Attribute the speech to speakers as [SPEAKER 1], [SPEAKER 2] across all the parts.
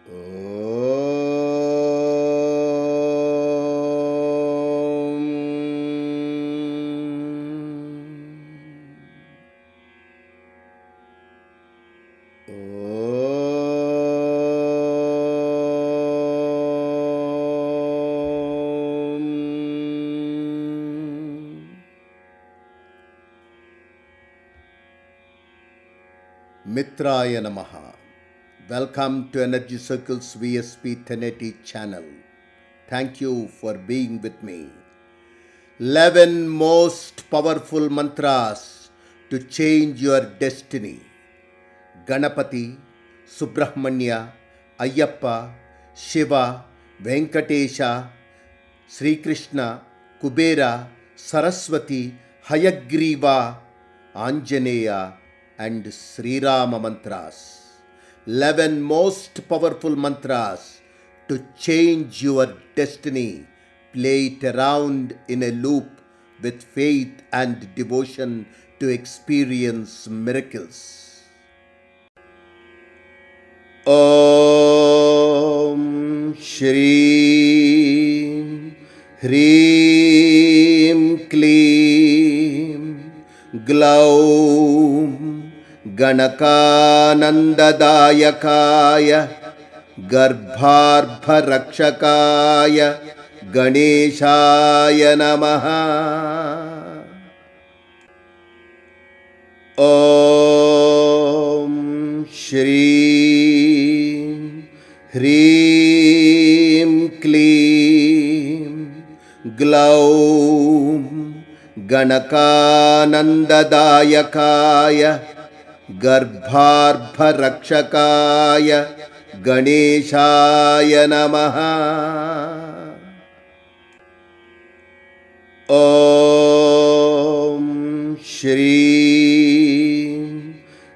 [SPEAKER 1] ఓం మిత్రాయ నమః. Welcome to Energy Circles VSP 1080 channel. Thank you for being with me. 11 most powerful mantras to change your destiny. Ganapati, Subramanya, Ayyappa, Shiva, Venkatesha, Sri Krishna, Kubera, Saraswati, Hayagriva, Anjaneya and Sri Rama mantras. 11 most powerful mantras to change your destiny. Play it around in a loop with faith and devotion to experience miracles. Om Shri Hrim Klim Glaum Ganakanandadayakaya Garbharbharakshakaya Ganeshaya Namaha. Om Shri Hrim Klim Glaum Ganakanandadayakaya Garbharbharakshakaya Ganeshaya Namaha. Om Shri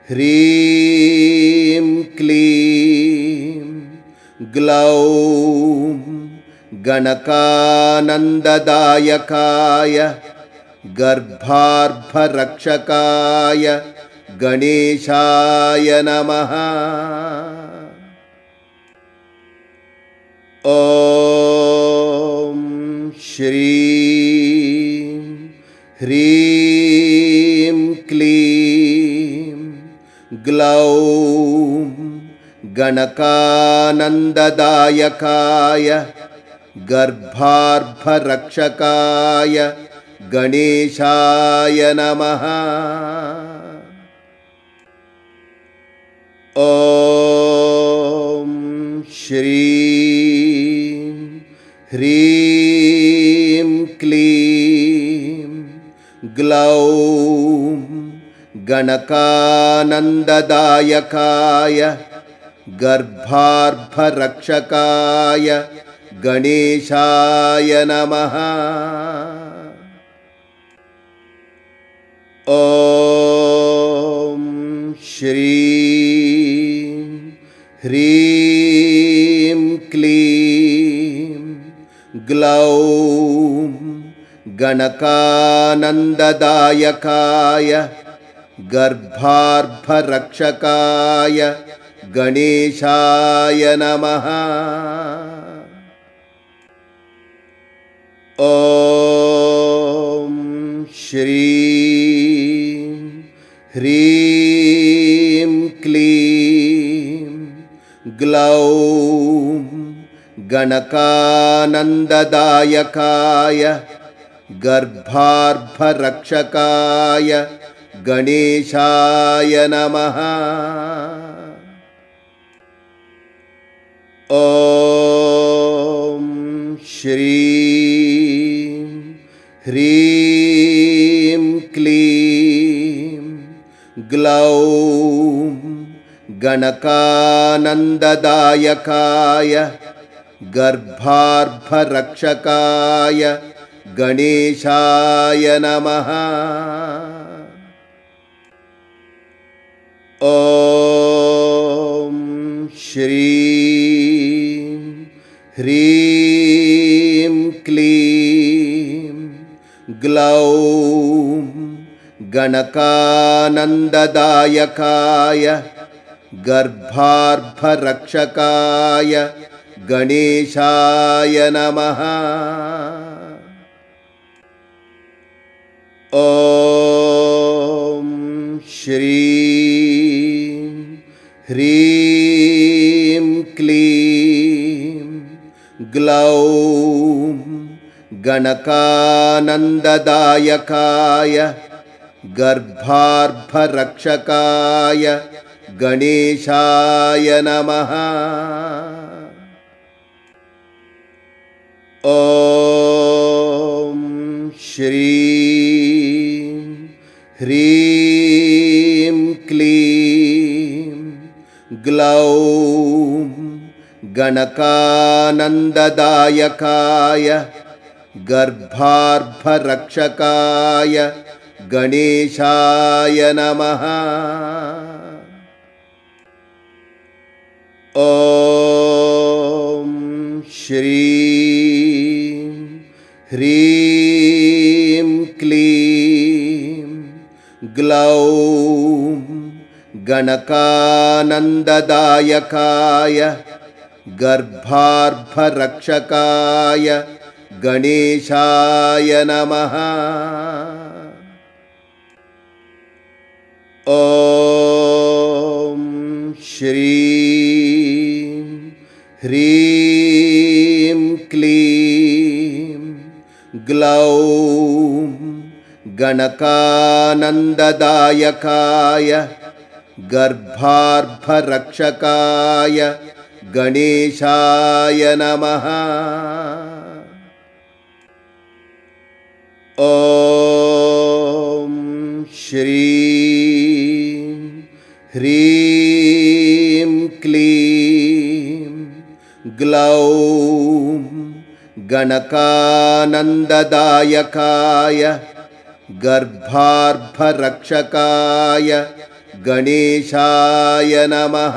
[SPEAKER 1] Hrim Klim Glaum Ganakanandadayakaya Garbharbharakshakaya Ganeshaya Namaha. Om Shri Hrim Klim Glaum Ganakanandadayakaya Garbharbharakshakaya Ganeshaya Namaha. Om Shri Hrim Klim Glaum Ganakanandadayakaya Garbharbharakshakaya Ganeshaya Namaha. Om Shri Hrim Klim Glaum Ganakanandadayakaya Garbharbharakshakaya Ganeshaya Namaha. Om Shri Hrim Klim Glaum Ganakanandadayakaya Garbharbharakshakaya Ganeshaya Namaha. Om Shri Hrim Klim Glaum Ganakanandadayakaya Garbharbharakshakaya Ganeshaya Namaha. Om Shri Hrim Klim Glaum Ganakanandadayakaya गर्भार्भरक्षकाय गणेशाय नमः। ॐ श्रीं ह्रीं क्लीं ग्लौं गणकानन्ददायकाय गर्भार्भरक्षकाय गणेशाय नमः। ॐ श्रीं ह्रीं क्लीं ग्लौं गणकानन्ददायकाय गर्भार्भरक्षकाय गणेशाय नमः। ॐ श्रीं ह्रीं क्लीं ग्लौं गणकानन्ददायकाय गर्भार्भरक्षकाय गणेशाय नमः। ॐ श्रीं ह्रीं क्लीं ग्लौं गणकानन्ददायकाय गर्भार्भरक्षकाय गणेशाय नमः। ॐ श्रीं ह्रीं क्लीं ग्लौं गणकानन्ददायकाय गर्भार्भरक्षकाय गणेशाय नमः।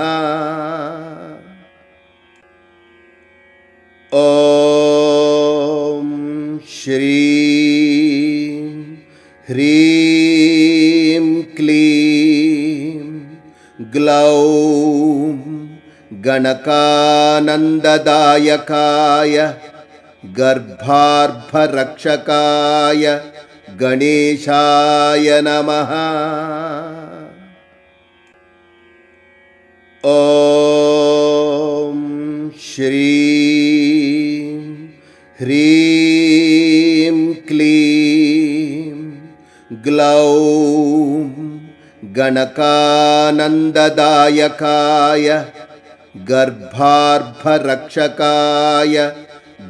[SPEAKER 1] ॐ श्रीं ह्रीं क्लीं ग्लौं गणकानन्ददायकाय गर्भार्भरक्षकाय गणेशाय नमः। ॐ श्रीं ह्रीं क्लीं ग्लौं गणकानन्ददायकाय गर्भार्भरक्षकाय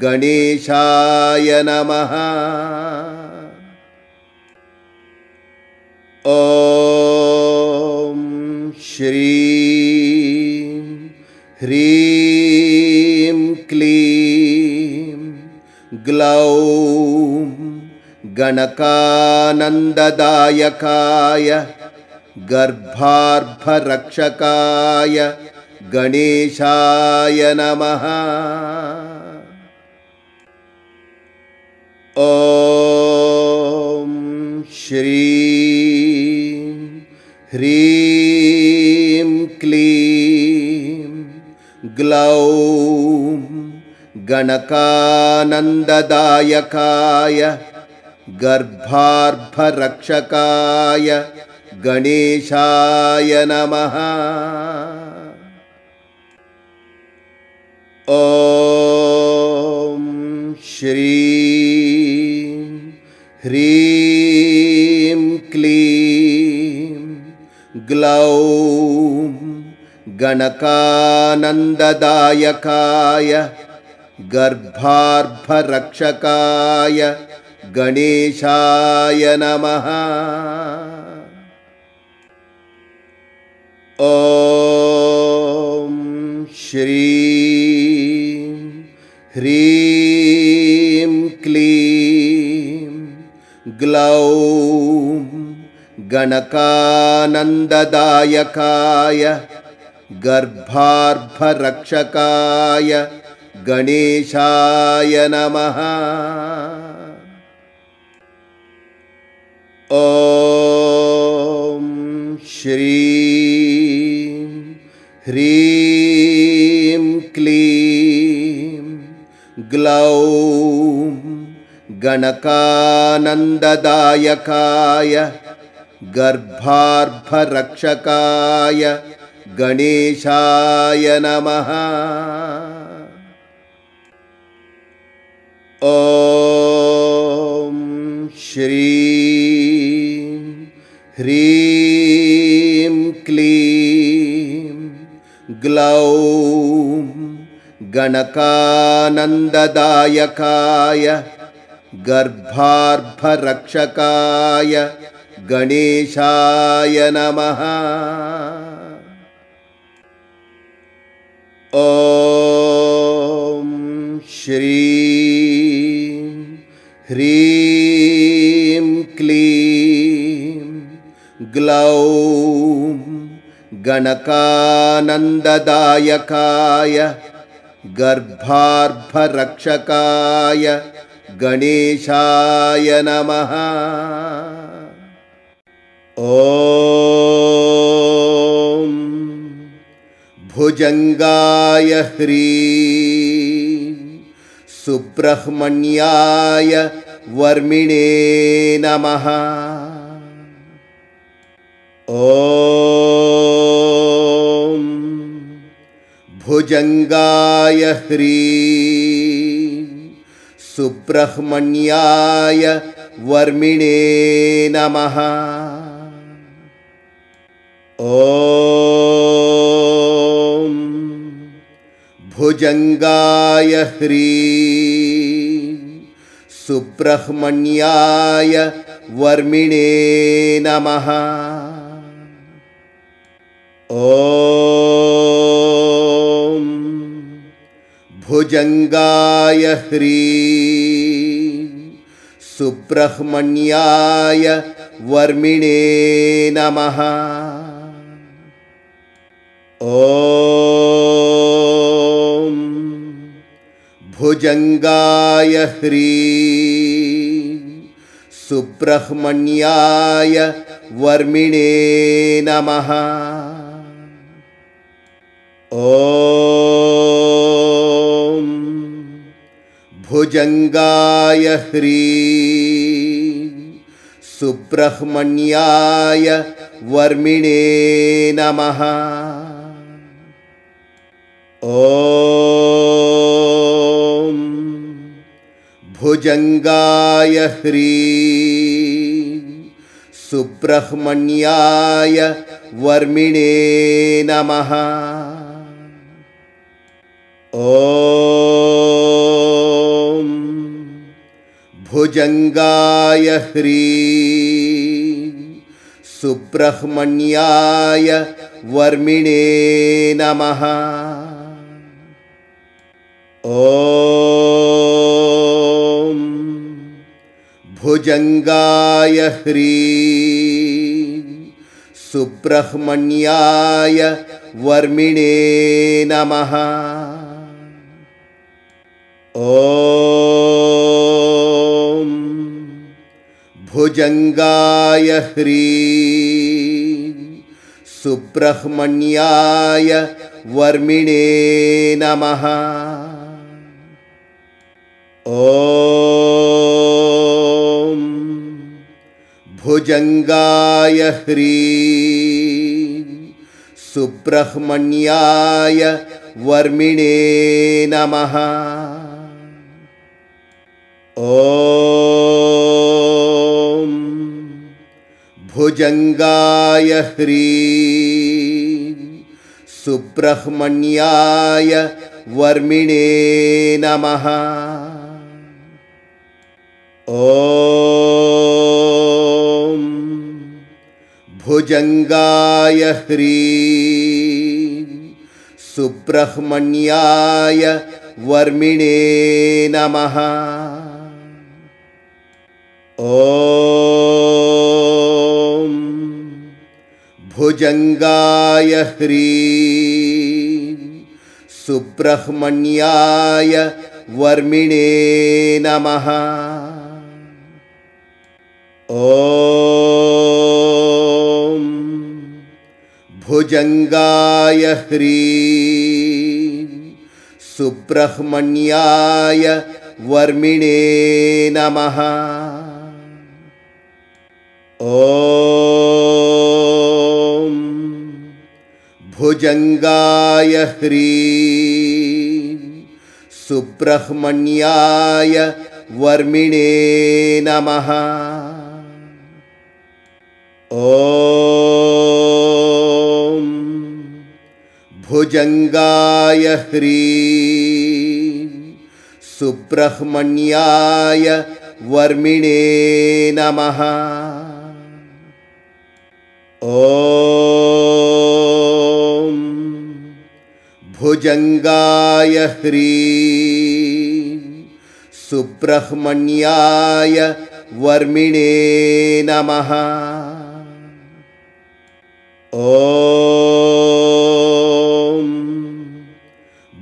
[SPEAKER 1] गणेशाय नमः। ॐ श्रीं ह्रीं क्लीं ग्लौं गणकानन्ददायकाय गर्भार्भरक्षकाय गणेशाय नमः। ॐ श्रीं ह्रीं क्लीं ग्लौं गणकानन्ददायकाय गर्भार्भरक्षकाय गणेशाय नमः। ॐ श्रीं ह्रीं क्लीं ग्लौं गणकानन्ददायकाय गर्भार्भरक्षकाय गणेशाय नमः। ॐ श्रीं ह्रीं क्लीं ग्लौं गणकानन्ददायकाय गर्भार्भरक्षकाय गणेशाय नमः। ॐ श्रीं ह्रीं क्लीं ग्लौं गणकानन्ददायकाय गर्भार्भरक्षकाय गणेशाय नमः। ॐ श्रीं ह्रीं क्लीं ग्लौं गणकानन्ददायकाय गर्भार्भरक्षकाय गणेशाय नमः। ॐ श्रीं ह्रीं क्लीं ग्लौं गणकानन्ददायकाय गर्भार्भरक्षकाय गणेशाय नमः। ॐ भुजंगाय ह्रीं सुब्रह्मण्याय वर्मिणे नमः। ॐ भुजंगाय ह्रीं सुब्रह्मण्याय वर्मिणे नमः। ॐ भुजंगाय ह्रीं सुब्रह्मण्याय वर्मिणे नमः। ॐ भुजंगाय ह्रीं सुब्रह्मण्याय वर्मिणे नमः। ॐ भुजंगाय ह्रीं सुब्रह्मण्याय वर्मिणे नमः। ॐ भुजंगाय ह्रीं सुब्रह्मण्याय वर्मिणे नमः। ॐ भुजंगाय ह्रीं सुब्रह्मण्याय वर्मिणे नमः। ॐ भुजंगाय ह्रीं सुब्रह्मण्याय वर्मिणे नमः। ॐ भुजंगाय ह्रीं सुब्रह्मण्याय वर्मिणे नमः। ॐ भुजंगाय ह्रीं सुब्रह्मण्याय वर्मिणे नमः। ॐ भुजंगाय ह्रीं सुब्रह्मण्याय वर्मिणे नमः। ॐ भुजंगाय ह्रीं सुब्रह्मण्याय वर्मिणे नमः। ॐ भुजंगाय ह्रीं सुब्रह्मण्याय वर्मिणे नमः। ॐ भुजंगाय ह्रीं सुब्रह्मण्याय वर्मिणे नमः। ॐ भुजंगाय ह्रीं सुब्रह्मण्याय वर्मिणे नमः। ॐ भुजंगाय ह्रीं सुब्रह्मण्याय वर्मिणे नमः। ॐ भुजंगाय ह्रीं सुब्रह्मण्याय वर्मिणे नमः। ॐ भुजंगाय ह्रीं सुब्रह्मण्याय वर्मिणे नमः। ॐ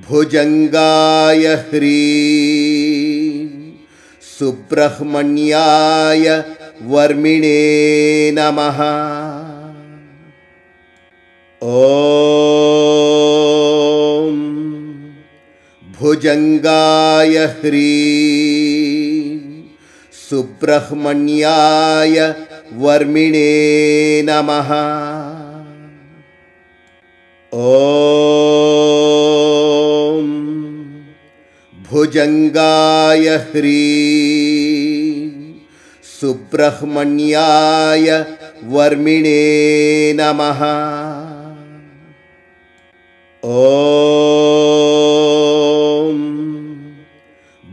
[SPEAKER 1] भुजंगाय ह्रीं सुब्रह्मण्याय वर्मिणे नमः। ॐ भुजंगाय ह्रीं सुब्रह्मण्याय वर्मिणे नमः। ॐ भुजंगाय ह्रीं सुब्रह्मण्याय वर्मिणे नमः। ॐ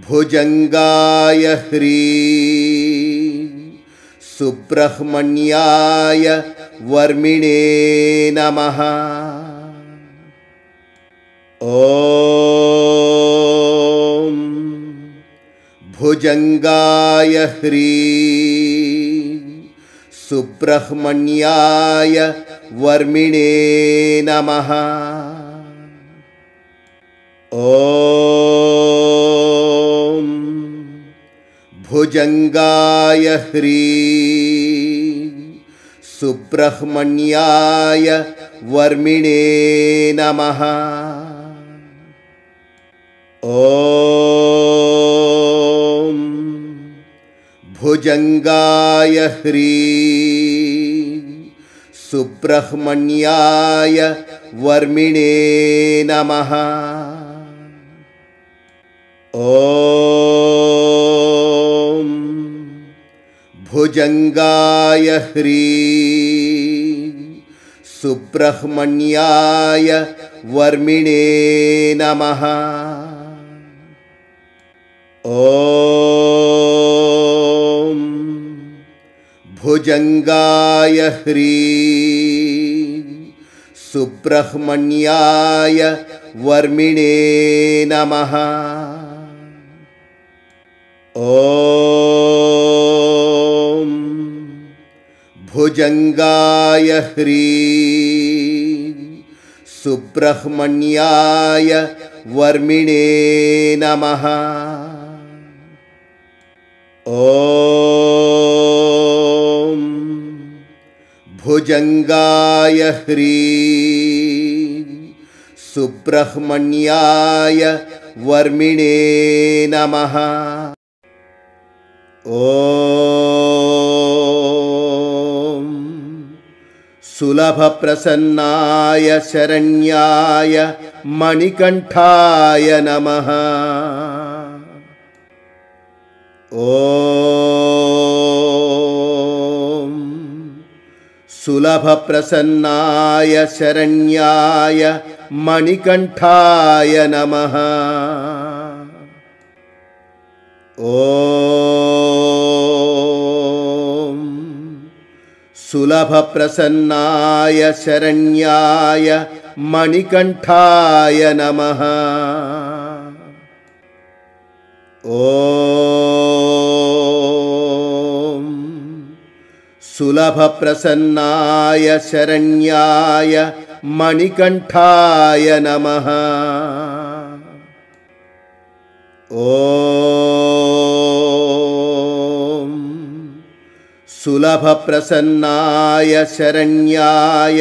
[SPEAKER 1] भुजंगाय ह्रीं सुब्रह्मण्याय वर्मिणे नमः। ॐ भुजंगाय ह्रीं सुब्रह्मण्याय वर्मिणे नमः। ॐ भुजंगाय ह्रीं सुब्रह्मण्याय वर्मिणे नमः। ॐ भुजंगाय ह्रीं सुब्रह्मण्याय वर्मिणे नमः। ॐ भुजंगाय ह्रीं सुब्रह्मण्याय वर्मिणे नमः। ॐ भुजंगाय ह्रीं सुब्रह्मण्याय वर्मिणे नमः। ॐ भुजंगाय ह्रीं सुब्रह्मण्याय वर्मिणे नमः। ॐ भुजंगाय ह्रीं सुब्रह्मण्याय वर्मिणे नमः। ॐ सुलभप्रसन्नाय शरण्याय मणिकण्ठाय नमः। ॐ सुलभप्रसन्नाय शरण्याय मणिकण्ठाय नमः। ॐ सुलभप्रसन्नाय शरण्याय मणिकण्ठाय नमः। ॐ सुलभप्रसन्नाय शरण्याय मणिकण्ठाय नमः। ॐ सुलभप्रसन्नाय शरण्याय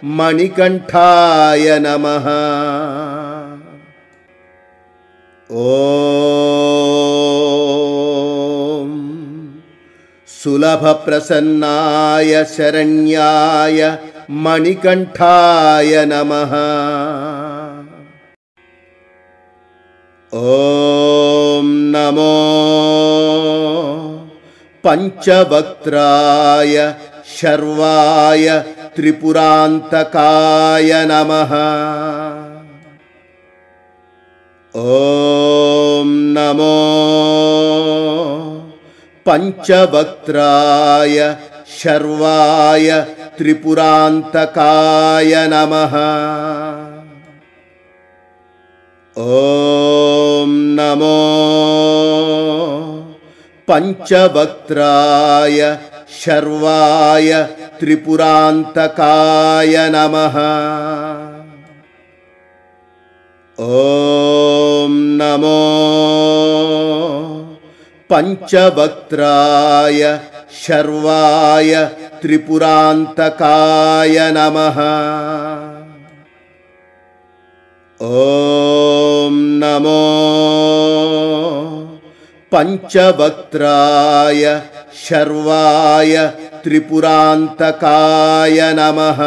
[SPEAKER 1] मणिकण्ठाय नमः। ॐ सुलभप्रसन्नाय शरण्याय मणिकण्ठाय नमः। ॐ नमो पञ्चवक्त्राय शर्वाय त्रिपुरान्तकाय नमः। ॐ नमो पञ्चवक्त्राय शर्वाय त्रिपुरान्तकाय नमः। ॐ नमो पञ्चवक्त्राय शर्वाय त्रिपुरान्तकाय नमः। ॐ नमो पञ्चवक्त्राय शर्वाय त्रिपुरान्तकाय नमः। ॐ नमो पञ्चवक्त्राय शर्वाय त्रिपुरान्तकाय नमः।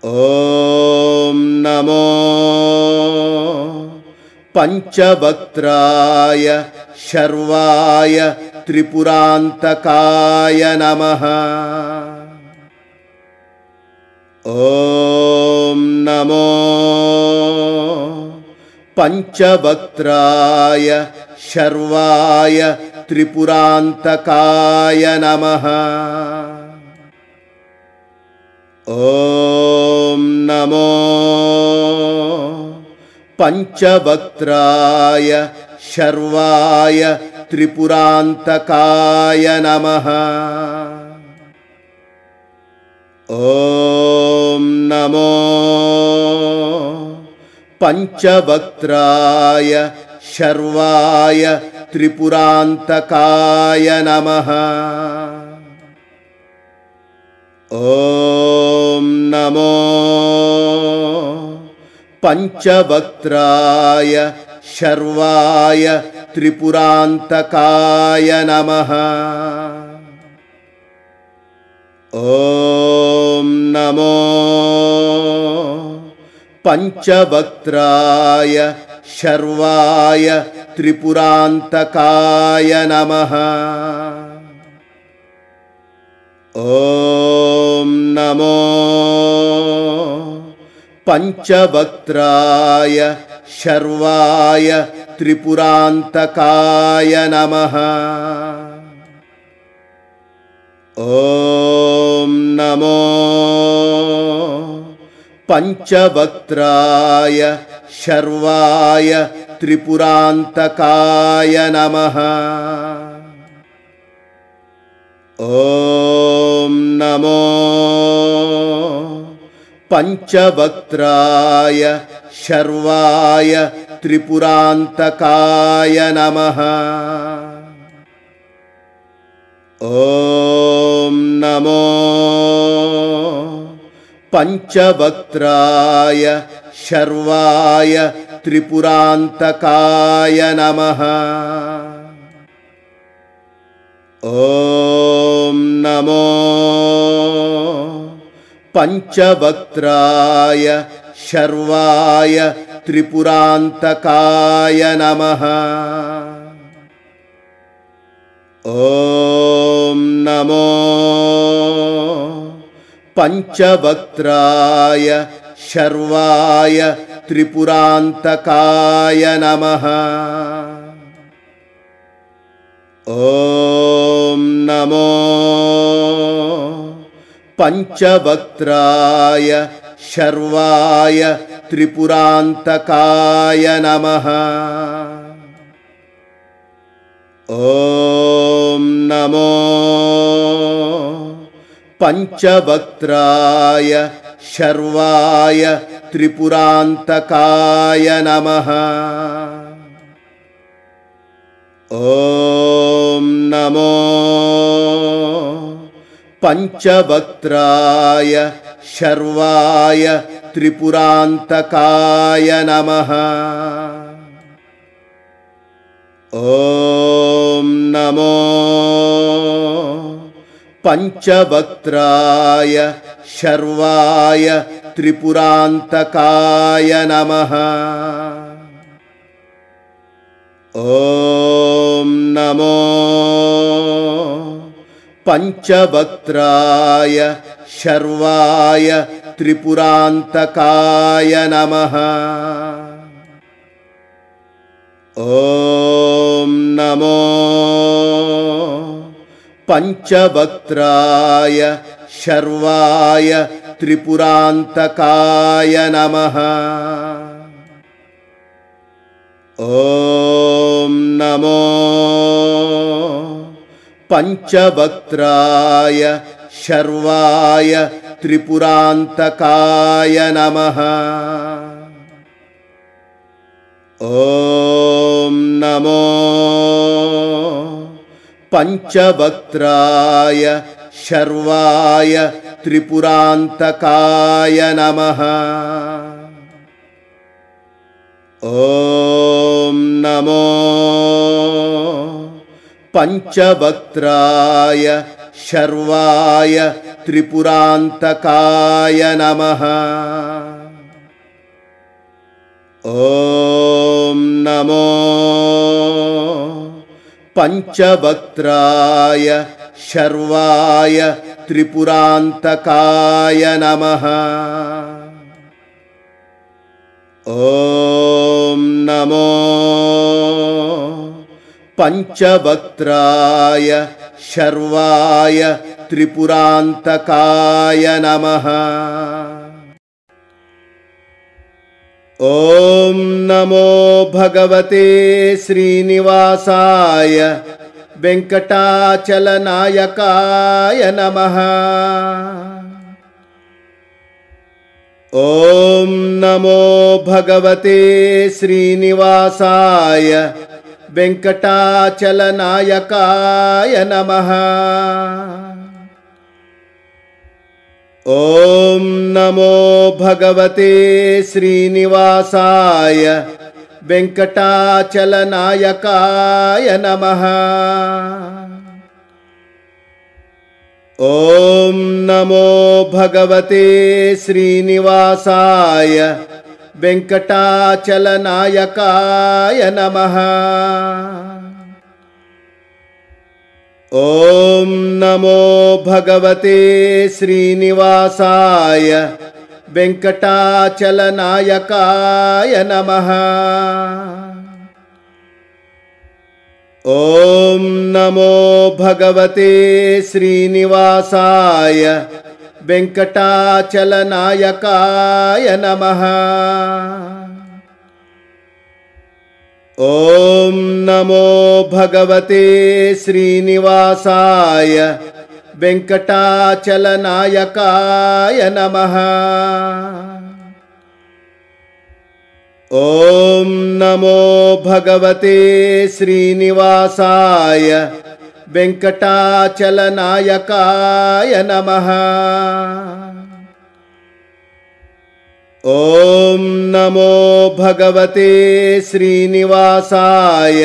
[SPEAKER 1] ॐ नमो पञ्चवक्त्राय शर्वाय त्रिपुरान्तकाय नमः। ॐ नमो पञ्चवक्त्राय शर्वाय त्रिपुरान्तकाय नमः। ॐ नमो पञ्चवक्त्राय शर्वाय त्रिपुरान्तकाय नमः। ॐ नमो पञ्चवक्त्राय शर्वाय त्रिपुरान्तकाय नमः। ॐ नमो पञ्चवक्त्राय शर्वाय त्रिपुरान्तकाय नमः। ॐ नमो पञ्चवक्त्राय शर्वाय त्रिपुरान्तकाय नमः। ॐ नमो पञ्चवक्त्राय शर्वाय त्रिपुरान्तकाय नमः। ॐ नमो पञ्चवक्त्राय शर्वाय त्रिपुरान्तकाय नमः। ॐ नमो पञ्चवक्त्राय शर्वाय त्रिपुरान्तकाय नमः। ॐ नमो पञ्चवक्त्राय शर्वाय त्रिपुरान्तकाय नमः। ॐ नमो पञ्चवक्त्राय शर्वाय त्रिपुरान्तकाय नमः। ॐ नमो पञ्चवक्त्राय शर्वाय त्रिपुरान्तकाय नमः। ॐ नमो पञ्चवक्त्राय शर्वाय त्रिपुरान्तकाय नमः। ॐ नमो पञ्चवक्त्राय शर्वाय त्रिपुरान्तकाय नमः। ॐ नमो పంచవక్త్రాయ శర్వాయ త్రిపురాంతకాయ నమః. ఓం నమో పంచవక్త్రాయ శర్వాయ త్రిపురాంతకాయ నమః. ఓం నమో పంచవక్త్రాయ శర్వాయ త్రిపురాంతకాయ నమః. ఓం నమో పంచవక్త్రాయ శర్వాయ త్రిపురాంతకాయ నమః. ఓం నమో పంచవక్త్రాయ శర్వాయ త్రిపురాంతకాయ నమః. ఓం నమో పంచవక్త్రాయ శర్వాయ త్రిపురాంతకాయ నమః. ఓం నమో పంచవక్త్రాయ శర్వాయ త్రిపురాంతకాయ నమః. ఓం నమో పంచవక్త్రాయ శర్వాయ త్రిపురాంతకాయ నమః. ఓం నమో పంచవక్త్రాయ శర్వాయ త్రిపురాంతకాయ నమః. ఓం నమో భగవతే శ్రీనివాసాయ వెంకటాచలనాయకాయ నమః. ఓం నమో భగవతే శ్రీనివాసాయ వెంకటాచలనాయకాయ నమః. ఓం నమో భగవతే శ్రీనివాసాయ వెంకటాచలనాయకాయ నమః. ఓం నమో భగవతే శ్రీనివాసాయ వెంకటాచలనాయకాయ నమః. ఓం నమో భగవతే శ్రీనివాసాయ వెంకటాచలనాయకాయ నమః. ఓం నమో భగవతే శ్రీనివాసాయ వెంకటాచలనాయకాయ నమః. ఓం నమో భగవతే శ్రీనివాసాయ వెంకటాచలనాయకాయ నమః. ఓం నమో భగవతే శ్రీనివాసాయ వెంకటాచలనాయకాయ నమః. ఓం నమో భగవతే శ్రీనివాసాయ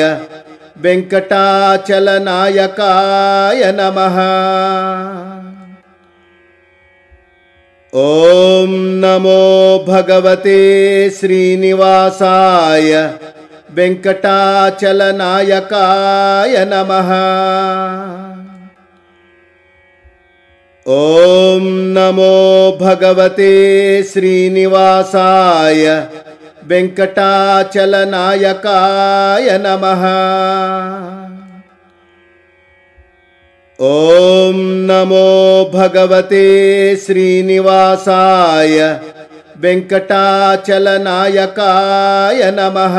[SPEAKER 1] వెంకటాచలనాయకాయ నమః. ఓం నమో భగవతే శ్రీనివాసాయ వెంకటాచలనాయకాయ నమః. ఓం నమో భగవతే శ్రీనివాసాయ వెంకటాచలనాయకాయ నమః. ఓం నమో భగవతే శ్రీనివాసాయ వెంకటాచలనాయకాయ నమః.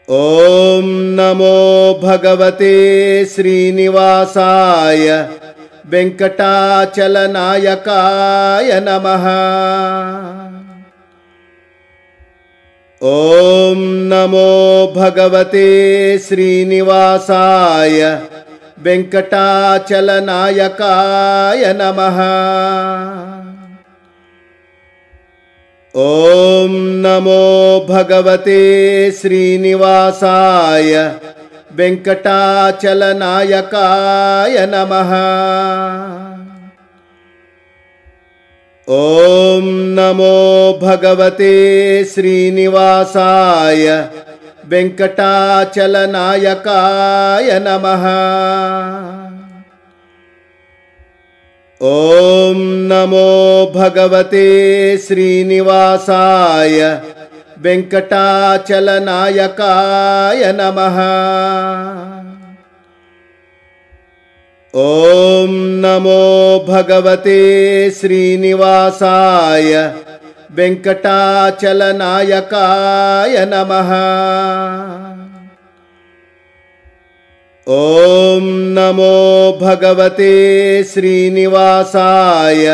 [SPEAKER 1] ఓం నమో భగవతే శ్రీనివాసాయ వెంకటాచలనాయకాయ నమః. ఓం నమో భగవతే శ్రీనివాసాయ वेंकटाचलनायकाय नमः। ॐ नमो भगवते श्रीनिवासाय वेंकटाचलनायकाय नमः। ॐ नमो भगवते श्रीनिवासाय वेंकटाचलनायकाय नमः। ॐ नमो भगवते श्रीनिवासाय वेंकटाचलनायकाय नमः। ॐ नमो भगवते श्रीनिवासाय वेंकटाचलनायकाय नमः। ॐ नमो भगवते श्रीनिवासाय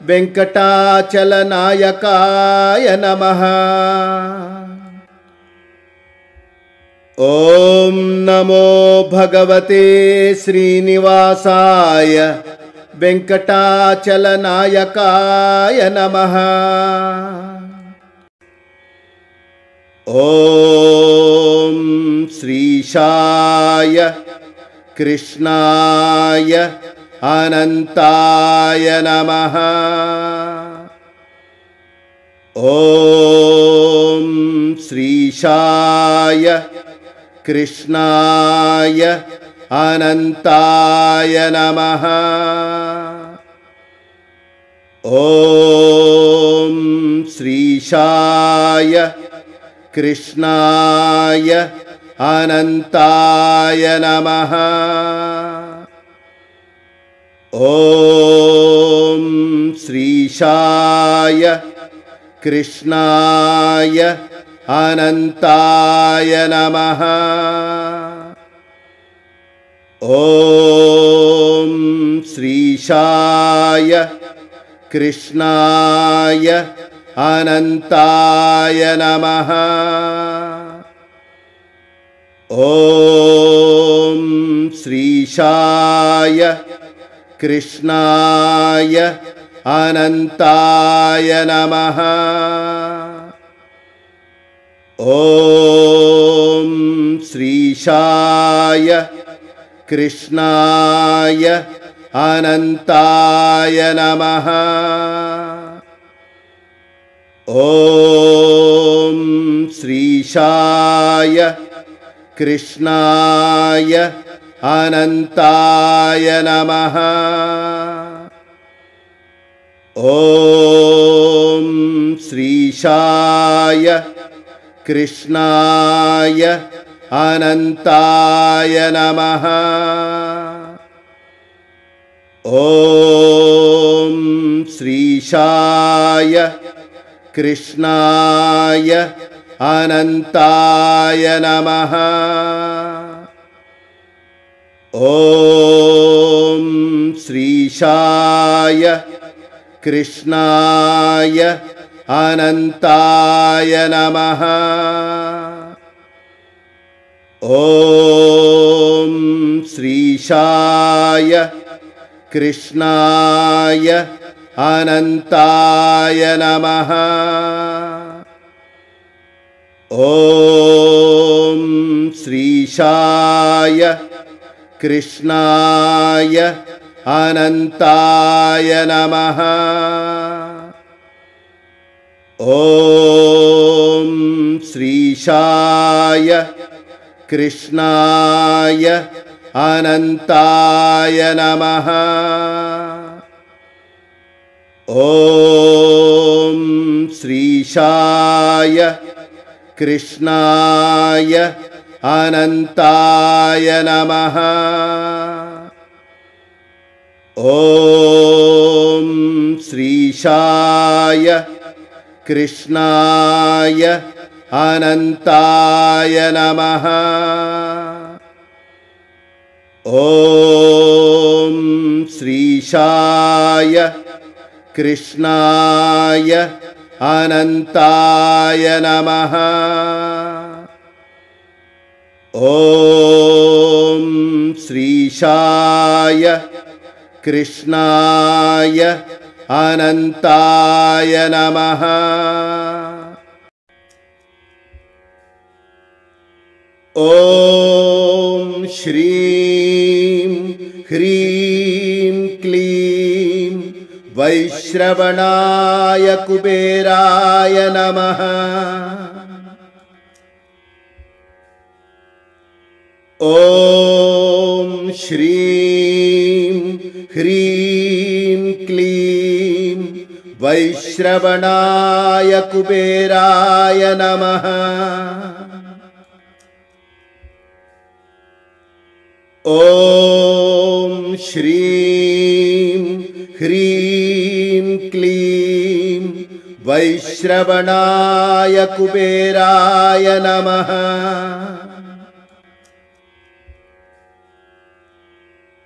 [SPEAKER 1] वेंकटाचलनायकाय नमः। ॐ नमो भगवते श्रीनिवासाय वेंकटाचलनायकाय नमः। ॐ श्रीशाय कृष्णाय अनंताय नमः। ॐ श्रीशाय कृष्णाय अनंताय नमः। ॐ श्रीशाय कृष्णाय अनंताय नमः। ॐ श्रीशाय कृष्णाय अनंताय नमः। ॐ श्रीशाय कृष्णाय अनंताय नमः। ॐ श्रीशाय कृष्णाय अनंताय नमः। ॐ श्रीशाय कृष्णाय अनंताय नमः। ॐ श्रीशाय कृष्णाय अनंताय नमः। ॐ श्रीशाय कृष्णाय अनंताय नमः। ॐ श्रीशाय कृष्णाय अनंताय नमः। ॐ श्रीशाय कृष्णाय अनंताय नमः। ॐ श्रीशाय कृष्णाय अनंताय नमः। ॐ श्रीशाय कृष्णाय अनंताय नमः। ॐ श्रीशाय कृष्णाय अनंताय नमः। ॐ श्रीशाय कृष्णाय अनंताय नमः। ॐ श्रीशाय कृष्णाय अनंताय नमः। ॐ श्रीशाय कृष्णाय अनंताय नमः। ॐ श्रीशाय कृष्णाय अनंताय नमः। ॐ श्रीं ह्रीं क्लीं वैश्रवणाय कुबेराय नमः। ॐ श्रीं ह्रीं क्लीं वैश्रवणाय कुबेराय नमः। ॐ श्रीं ह्रीं क्लीं वैश्रवणाय कुबेराय नमः।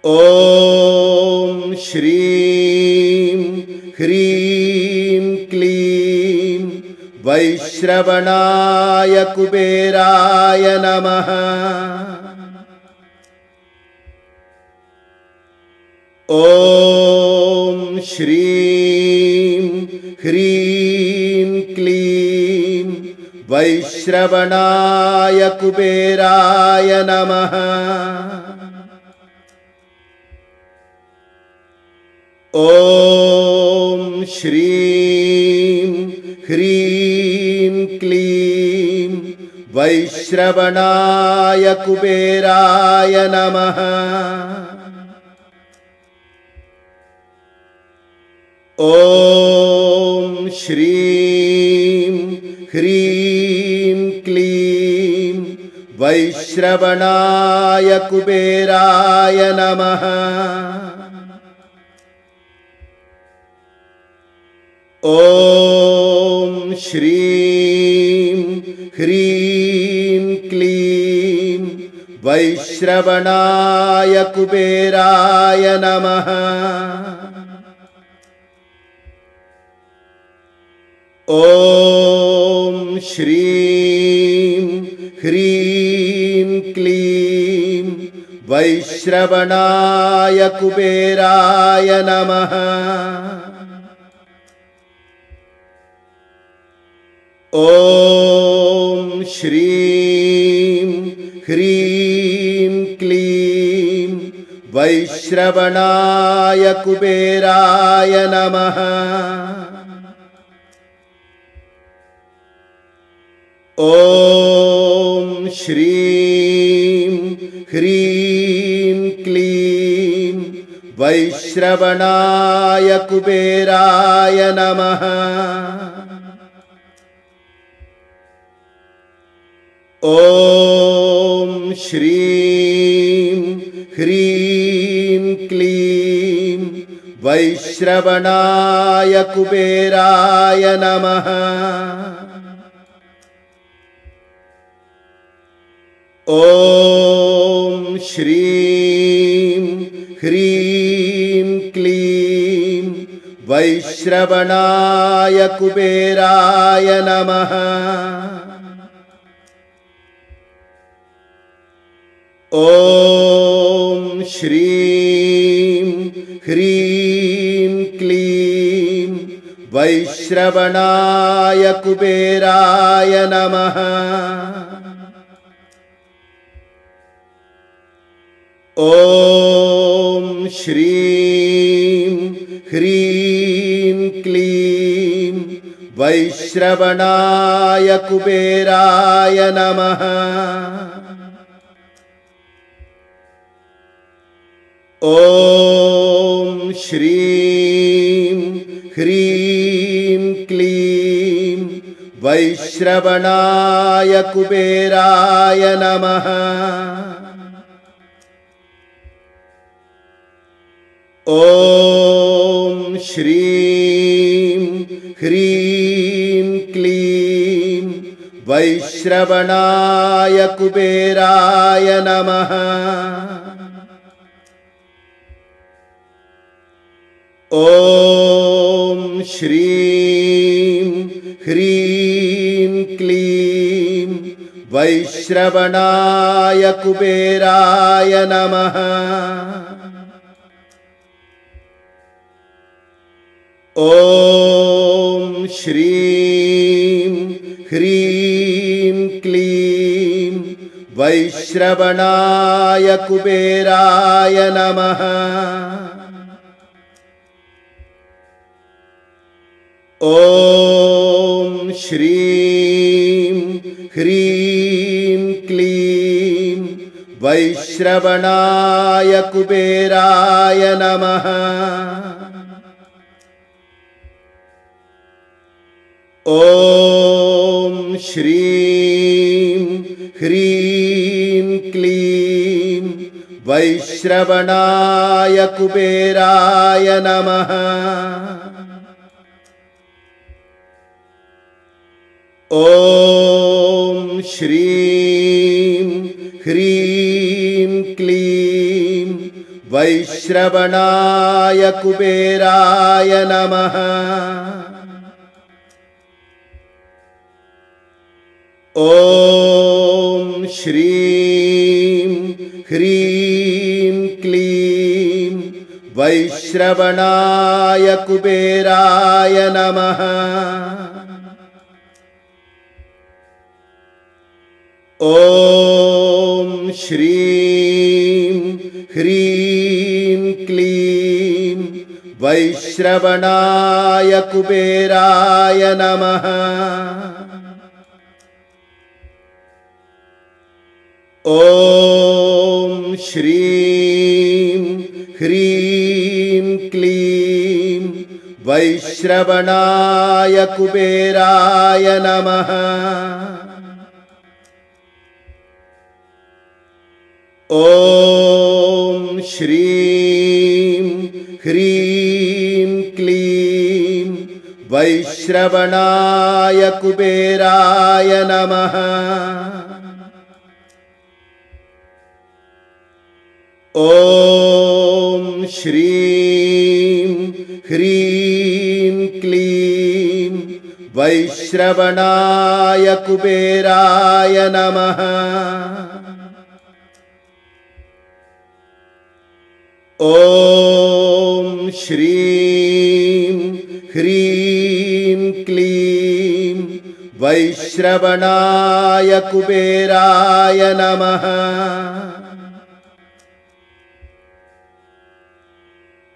[SPEAKER 1] ॐ श्रीं ह्रीं क्लीं वैश्रवणाय कुबेराय नमः। ॐ श्रीं ह्रीं क्लीं वैश्रवणाय कुबेराय नमः। ॐ श्रीं ह्रीं क्लीं वैश्रवणाय कुबेराय नमः। ॐ श्रीं ह्रीं क्लीं वैश्रवणाय कुबेराय नमः। ॐ श्रीं ह्रीं क्लीं वैश्रवणाय कुबेराय नमः। ॐ श्रीं ह्रीं क्लीं वैश्रवणाय कुबेराय नमः। ॐ श्रीं ह्रीं क्लीं वैश्रवणाय कुबेराय नमः। ॐ श्रीं ह्रीं क्लीं वैश्रवणाय कुबेराय नमः। ॐ श्रीं ह्रीं क्लीं वैश्रवणाय कुबेराय नमः। ॐ श्रीं ह्रीं क्लीं वैश्रवणाय कुबेराय नमः। ॐ श्रीं ह्रीं क्लीं वैश्रवणाय कुबेराय नमः। ॐ श्रीं ह्रीं क्लीं वैश्रवणाय कुबेराय नमः। ॐ श्रीं ह्रीं क्लीं वैश्रवणाय कुबेराय नमः। ॐ श्रीं ह्रीं क्लीं वैश्रवणाय कुबेराय नमः। ॐ श्रीं ह्रीं क्लीं वैश्रवणाय कुबेराय नमः। ॐ श्रीं ह्रीं क्लीं वैश्रवणाय कुबेराय नमः। ॐ श्रीं ह्रीं क्लीं वैश्रवणाय कुबेराय नमः। ॐ श्रीं ह्रीं क्लीं वैश्रवणाय कुबेराय नमः। ॐ श्रीं ह्रीं क्लीं वैश्रवणाय कुबेराय नमः। ॐ श्रीं ह्रीं क्लीं वैश्रवणाय कुबेराय नमः। ॐ श्रीं ह्रीं क्लीं वैश्रवणाय कुबेराय नमः। ॐ श्रीं ह्रीं क्लीं वैश्रवणाय कुबेराय नमः। ॐ श्रीं ह्रीं क्लीं वैश्रवणाय कुबेराय नमः। ॐ श्रीं ह्रीं क्लीं वैश्रवणाय कुबेराय नमः। ॐ श्रीं ह्रीं क्लीं वैश्रवणाय कुबेराय नमः।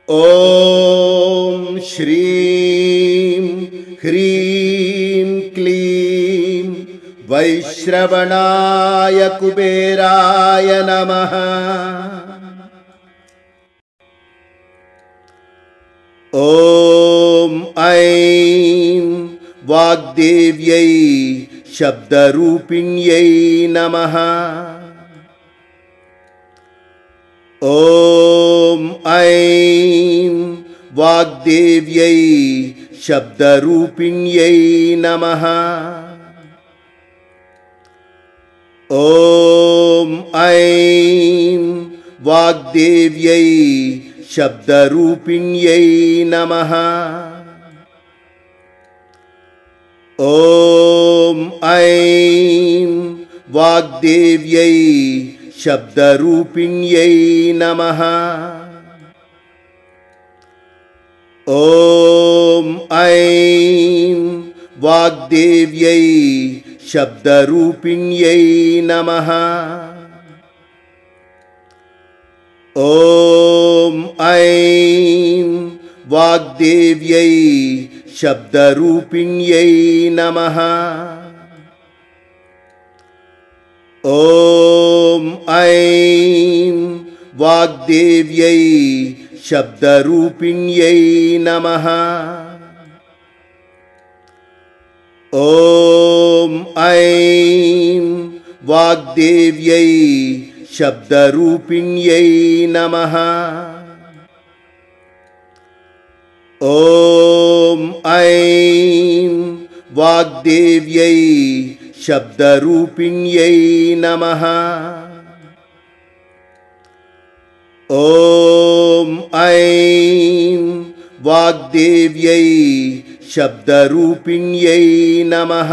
[SPEAKER 1] ॐ श्रीं ह्रीं क्लीं वैश्रवणाय कुबेराय नमः। ॐ ऐं वाग्देव्यै शब्दरूपिण्यै नमः। ॐ ऐं वाग्देव्यै शब्दरूपिण्यै नमः। ॐ ऐं वाग्देव्यै शब्दरूपिण्यै नमः। ॐ ऐं वाग्देव्यै शब्दरूपिण्यै नमः। ॐ ऐं वाग्देव्यै शब्दरूपिण्यै नमः। ॐ ऐं वाग्देव्यै शब्दरूपिण्यै नमः। ॐ ऐं वाग्देव्यै शब्दरूपिण्यै नमः। ॐ ऐं वाग्देव्यै शब्दरूपिण्यै नमः। ॐ ऐं वाग्देव्यै शब्दरूपिण्यै नमः। ॐ ऐं वाग्देव्यै शब्दरूपिण्यै नमः।